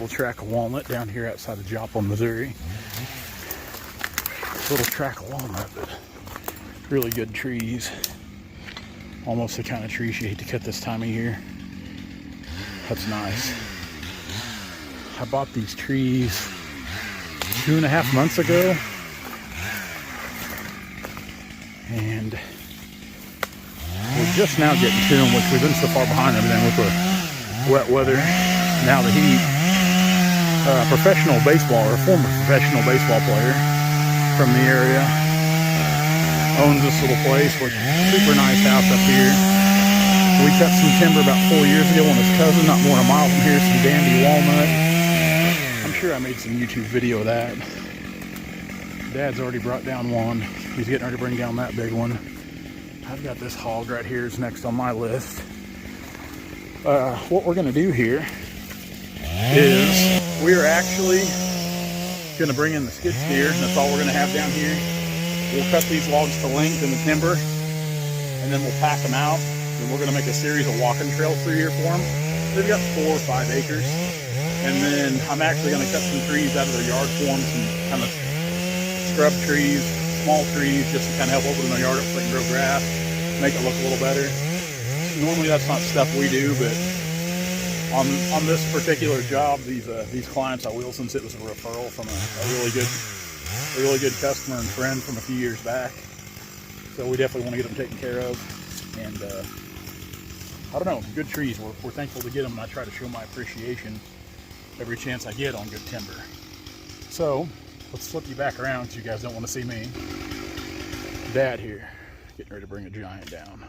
little tract of walnut down here outside of Joplin, Missouri. Little tract of walnut, but really good trees. Almost the kind of trees you hate to cut this time of year. That's nice. I bought these trees 2.5 months ago, and we're just now getting to them, which we've been so far behind everything with the wet weather, now the heat. Professional baseball, or former professional baseball player from the area, owns this little place, which is a super nice house up here. We cut some timber about 4 years ago on his cousin, not more than a mile from here, some dandy walnut. I'm sure I made some YouTube video of that. Dad's already brought down one. He's getting ready to bring down that big one. I've got this hog right here is next on my list. What we're gonna do here is we're actually gonna bring in the skid steer. That's all we're gonna have down here. We'll cut these logs to length in the timber, and then we'll pack them out. And we're gonna make a series of walking trails through here for them. They've got 4 or 5 acres. And then I'm actually gonna cut some trees out of their yard for them, some kind of scrub trees, small trees, just to kind of help open their yard up so they can grow grass, make it look a little better. Normally that's not stuff we do, but on this particular job, these clients I will, since it was a referral from a really good customer and friend from a few years back. So we definitely want to get them taken care of. And I don't know, good trees. We're thankful to get them, and I try to show my appreciation every chance I get on good timber. So let's flip you back around because you guys don't want to see me. Dad here, getting ready to bring a giant down.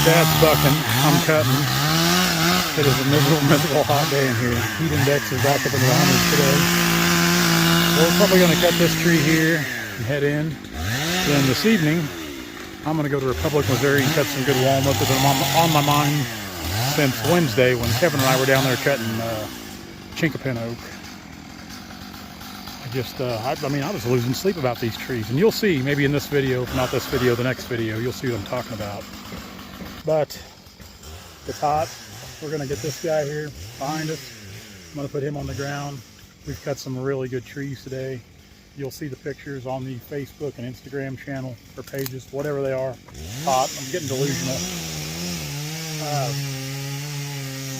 Dad's bucking, I'm cutting. It is a miserable hot day in here. Heat index is back up in the 100s today. We're probably going to cut this tree here and head in. Then this evening, I'm going to go to Republic, Missouri and cut some good walnut that have been on my mind since Wednesday when Kevin and I were down there cutting chinkapin oak. I was losing sleep about these trees. And you'll see, maybe in this video, if not this video, the next video, you'll see what I'm talking about. But it's hot. We're gonna get this guy here behind us, I'm going to put him on the ground. We've cut some really good trees today. You'll see the pictures on the Facebook and Instagram channel or pages, whatever they are. I'm getting delusional.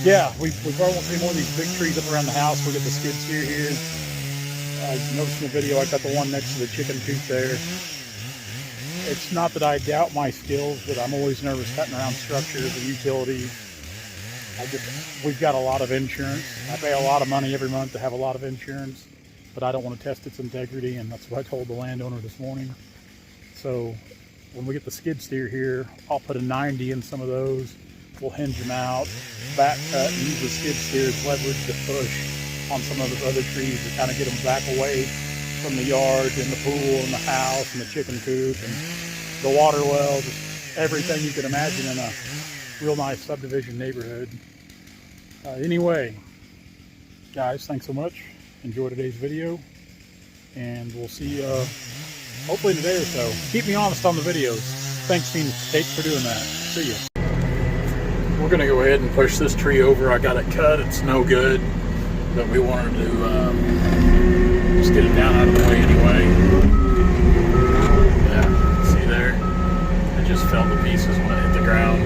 Yeah, we probably won't see more of these big trees up around the house. We'll get the skid steer here. You noticed in the video I got the one next to the chicken coop there. It's not that I doubt my skills, but I'm always nervous cutting around structures and utilities. We've got a lot of insurance. I pay a lot of money every month to have a lot of insurance, but I don't want to test its integrity, and that's what I told the landowner this morning. So when we get the skid steer here, I'll put a 90 in some of those. We'll hinge them out, back cut, and use the skid steer as leverage to push on some of the other trees to kind of get them back away from the yard and the pool and the house and the chicken coop and the water well, just everything you could imagine in a real nice subdivision neighborhood. Anyway, guys, thanks so much. Enjoy today's video, and we'll see you hopefully in a day or so. Keep me honest on the videos. Thanks, Team Tate, for doing that. See ya. We're gonna go ahead and push this tree over. I got it cut. It's no good, but we wanted to just get it down out of the way anyway. Yeah, see there? It just fell to pieces when it hit the ground.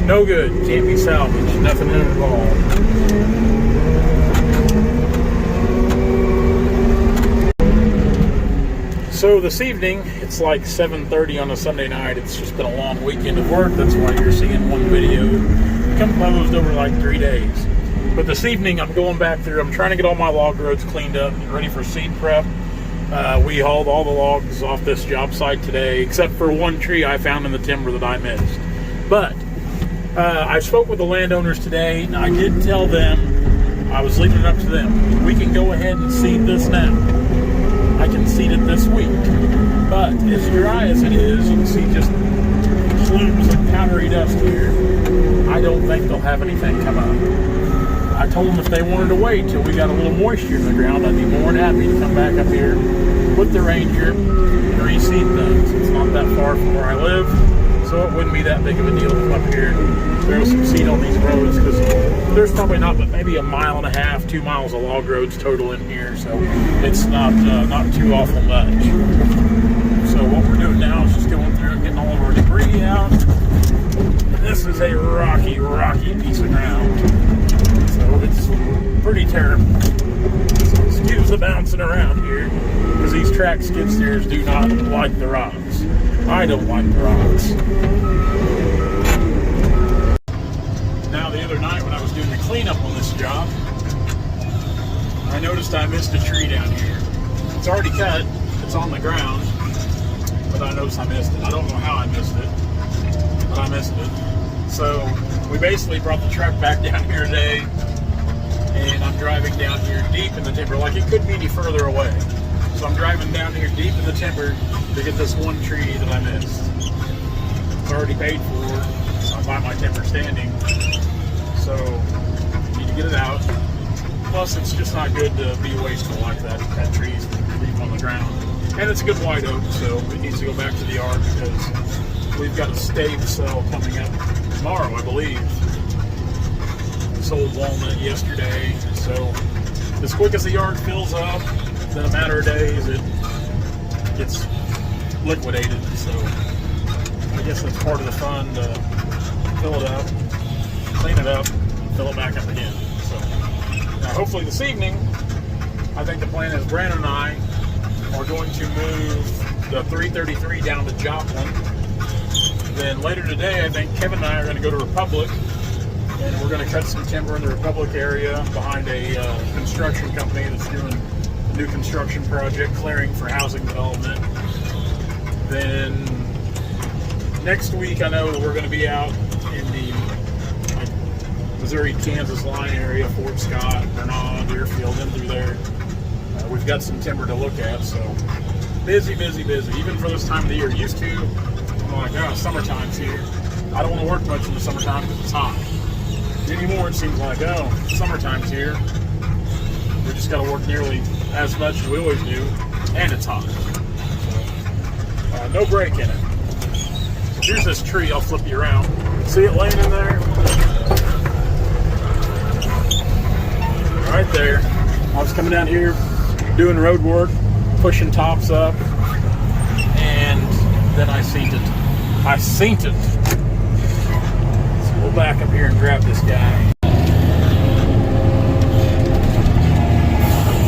No good. Can't be salvaged. Nothing in it at all. So this evening, it's like 7:30 on a Sunday night. It's just been a long weekend of work. That's why you're seeing one video composed over like 3 days. But this evening, I'm going back through. I'm trying to get all my log roads cleaned up, ready for seed prep. We hauled all the logs off this job site today, except for one tree I found in the timber that I missed. But I spoke with the landowners today, and I did tell them, I was leaving it up to them, we can go ahead and seed this now. I can seed it this week. But as dry as it is, you can see just plumes of powdery dust here. I don't think they'll have anything come up. I told them if they wanted to wait till we got a little moisture in the ground, I'd be more than happy to come back up here with the Ranger and reseed things. It's not that far from where I live, so it wouldn't be that big of a deal to come up here, throw some seed on these roads, because there's probably not but maybe 1.5 miles, 2 miles of log roads total in here, so it's not too awful much. So what we're doing now is just going through and getting all of our debris out. This is a rocky piece of ground, so it's pretty terrible. So excuse the bouncing around here, because these track skid steers do not like the rocks. I don't like the rocks. Now, the other night when I was doing the cleanup on this job, I noticed I missed a tree down here. It's already cut, it's on the ground, but I noticed I missed it. I don't know how I missed it, but I missed it. So we basically brought the truck back down here today, and I'm driving down here deep in the timber, like it couldn't be any further away. So I'm driving down here deep in the timber to get this one tree that I missed. It's already paid for, so I buy my timber standing. So, need to get it out. Plus, it's just not good to be wasteful like that, cut trees and leave them on the ground. And it's a good white oak, so it needs to go back to the yard because we've got a stave sale coming up tomorrow, I believe. Sold walnut yesterday, so as quick as the yard fills up, in a matter of days, it gets liquidated. So I guess that's part of the fun, to fill it up, clean it up, fill it back up again. So now hopefully this evening, I think the plan is Brandon and I are going to move the 333 down to Joplin. Then later today, I think Kevin and I are going to go to Republic, and we're going to cut some timber in the Republic area behind a construction company that's doing a new construction project, clearing for housing development. Then next week, I know we're going to be out in the Missouri-Kansas line area, Fort Scott, Bernard, Deerfield, in through there. We've got some timber to look at, so busy, even for this time of the year. Used to, I'm like, oh, summertime's here. I don't want to work much in the summertime because it's hot. Anymore, it seems like, oh, summertime's here. We just got to work nearly as much as we always do, and it's hot. So, no break in it. So here's this tree. I'll flip you around. See it laying in there? All right there. I was coming down here doing road work, pushing tops up, and then I seen it. So we'll back up here and grab this guy.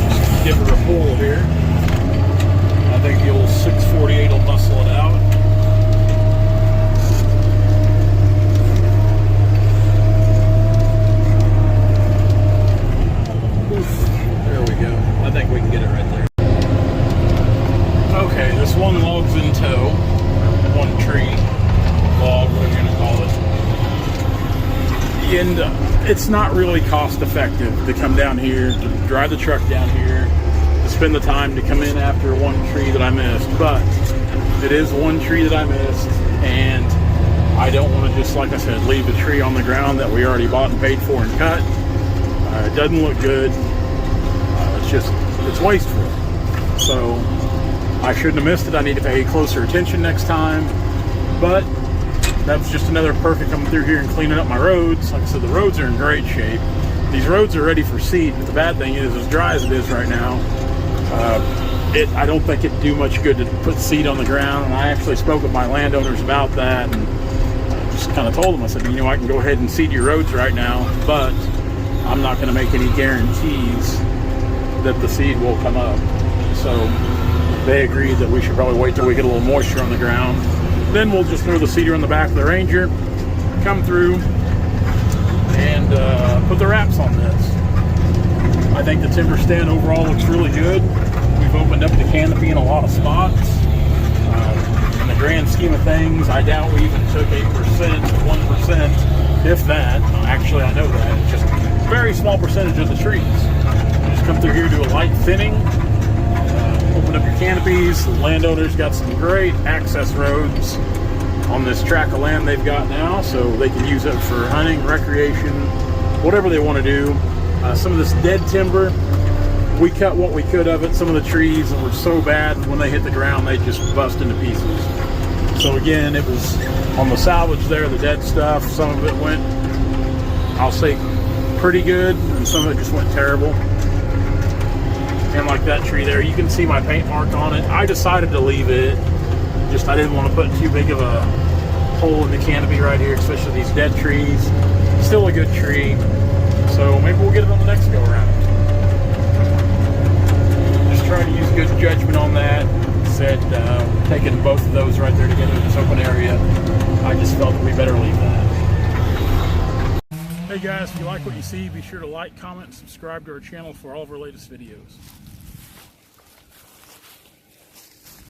Just give her a pull here. I think the old 648 will muscle it out. There we go. I think we can get it right there. Okay, this one log's in tow. One tree, log, whatever you're gonna call it. And it's not really cost effective to come down here, to drive the truck down here, to spend the time to come in after one tree that I missed. But it is one tree that I missed, and I don't want to just, like I said, leave the tree on the ground that we already bought and paid for and cut. It doesn't look good. It's wasteful. So I shouldn't have missed it. I need to pay closer attention next time. But that was just another perk of coming through here and cleaning up my roads. Like I said, the roads are in great shape. These roads are ready for seed, but the bad thing is, as dry as it is right now, I don't think it'd do much good to put seed on the ground. And I actually spoke with my landowners about that, and just kind of told them, I said, you know, I can go ahead and seed your roads right now, but I'm not going to make any guarantees that the seed will come up. So they agreed that we should probably wait till we get a little moisture on the ground. Then we'll just throw the seeder on the back of the Ranger, come through, and put the wraps on this. I think the timber stand overall looks really good. We've opened up the canopy in a lot of spots. In the grand scheme of things, I doubt we even took 8%, 1%, if that. Actually, I know that. It's just a very small percentage of the trees. Just come through here, do a light thinning, open up your canopies. The landowners got some great access roads on this tract of land they've got now, so they can use it for hunting, recreation, whatever they want to do. Some of this dead timber, we cut what we could of it. Some of the trees were so bad, when they hit the ground, they just bust into pieces. So again, it was on the salvage there, the dead stuff. Some of it went, I'll say, pretty good, and some of it just went terrible. And like that tree there, you can see my paint mark on it. I decided to leave it. Just, I didn't want to put too big of a hole in the canopy right here, especially these dead trees. Still a good tree. So maybe we'll get it on the next go around. Just trying to use good judgment on that. Said taking both of those right there together in this open area, I just felt that we better leave that. Hey guys, if you like what you see, be sure to like, comment, and subscribe to our channel for all of our latest videos.